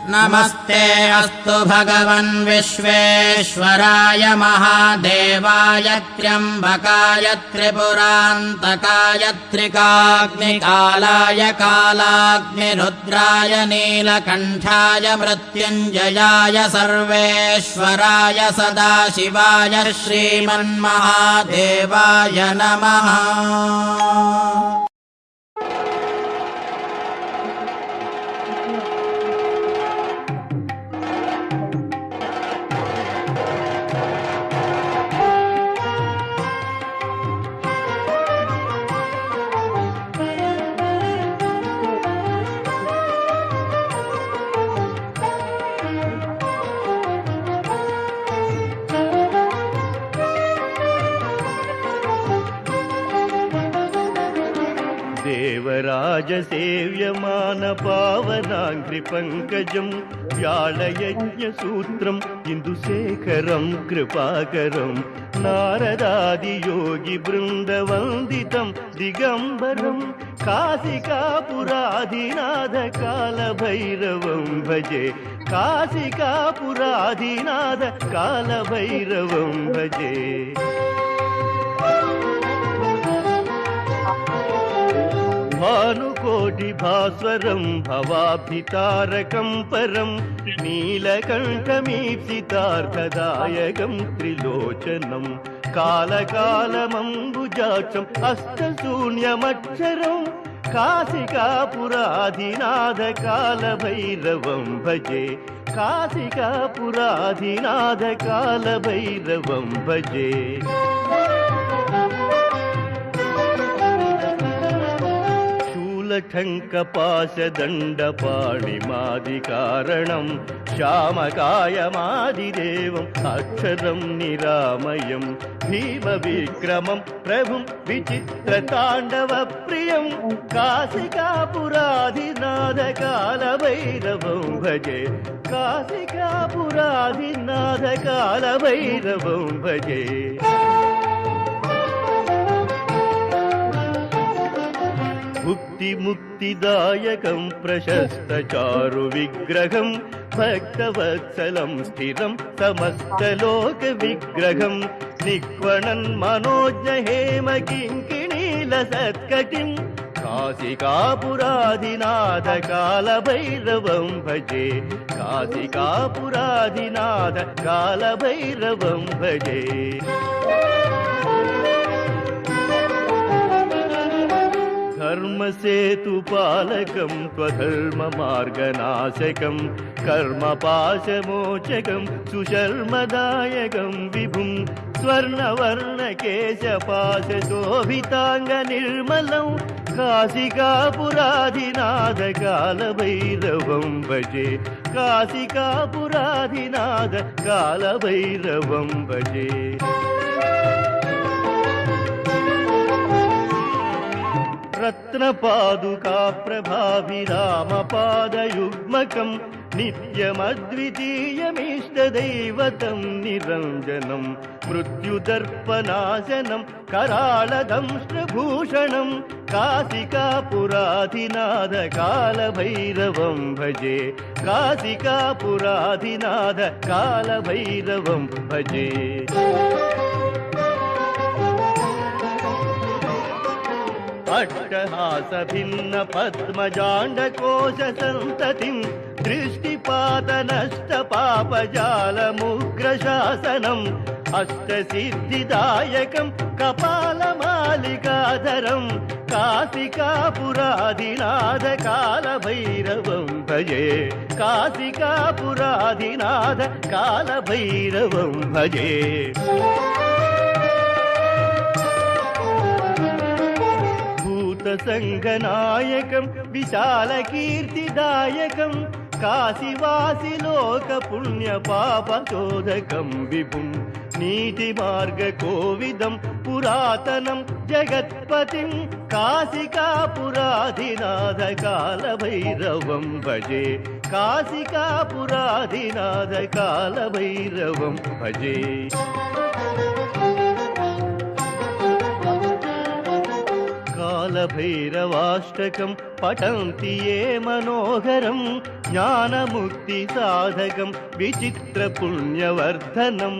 नमस्ते अस्तु भगवन् विश्वेश्वराय महादेवाय त्र्यम्बकाय त्रिपुरान्तकाय त्रिकाग्निकालाय कालाग्निरुद्राय नीलकण्ठाय मृत्युञ्जयाय सर्वेश्वराय सदाशिवाय श्रीमन्महादेवाय नमः। देवराजसेव्यमान पावनाङ्घ्रिपङ्कजं व्याळयज्ञसूत्रम् इन्दुशेखरं कृपाकरं नारदादियोगिवृन्दवन्दितं दिगम्बरं काशिकापुराधिनाथकालभैरवं भजे काशिकापुराधिनाथकालभैरवं भजे। भानुकोटिभास्वरं भवाब्धितारकं परं नीलकण्ठमीप्सितार्थदायकं त्रिलोचनं कालकालमम्बुजाक्षम् अष्टशून्यमक्षरं काशिकापुराधिनाथकालभैरवं भजे काशिकापुराधिनाथकालभैरवं भजे। शूलठङ्कपाशदण्डपाणिमादिकारणं श्यामकायमादिदेवम् अक्षरं निरामयं भीमविक्रमं प्रभुं विचित्रताण्डवप्रियं काशिकापुराधिनाथकालभैरवं भजे काशिकापुराधिनाथकालभैरवं भजे। मुक्तिदायकं प्रशस्तचारुविग्रहं भक्तवत्सलं स्थिरं समस्तलोकविग्रहं निक्वणन् मनोज्ञहेमकिङ्किणीलसत्कटिं काशिकापुराधिनाथकालभैरवं भजे काशिकापुराधिनाथकालभैरवं भजे। धर्मसेतुपालकं त्वधर्ममार्गनाशकं कर्मपाशमोचकं सुशर्मदायकं विभुं स्वर्णवर्णकेशपाशशोभिताङ्गनिर्मलं काशिकापुराधिनाथकालभैरवं भजे काशिकापुराधिनाथकालभैरवं भजे। रत्नपादुका प्रभाभिरामपादयुग्मकं नित्यमद्वितीयमिष्टदैवतं निरञ्जनं मृत्युदर्पनाशनं कराळदंष्ट्रभूषणं काशिकापुराधिनाथकालभैरवं भजे काशिकापुराधिनाथकालभैरवं भजे। अट्टहासभिन्न पद्मजाण्डकोशसन्ततिं दृष्टिपातनष्टपापजालमुग्रशासनम् अष्टसिद्धिदायकं कपालमालिकाधरं काशिकापुराधिनाथकालभैरवं भजे काशिकापुराधिनाथकालभैरवं भजे। संघनायकं विशालकीर्तिदायकं काशीवासिलोकपुण्यपापशोधकं विभुं नीतिमार्गकोविदं पुरातनं जगत्पतिं काशिकापुराधिनाथकालभैरवं भजे काशिकापुराधिनाथकालभैरवं भजे। कालभैरवाष्टकं पठन्ति ये मनोहरं ज्ञानमुक्तिसाधकं विचित्रपुण्यवर्धनं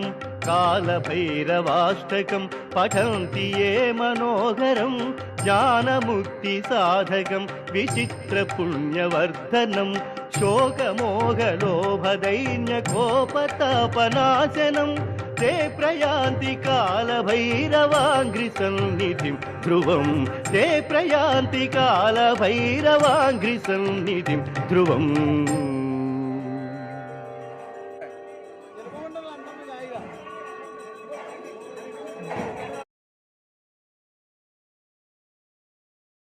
कालभैरवाष्टकं पठन्ति ये मनोहरं ज्ञानमुक्तिसाधकं विचित्रपुण्यवर्धनं शोकमोहलोभदैन्यकोपतापनाशनं ते प्रयान्ति कालभैरवाङ्घ्रिसन्निधिं ध्रुवं ते प्रयान्ति कालभैरवाङ्घ्रिसन्निधिं ध्रुवम्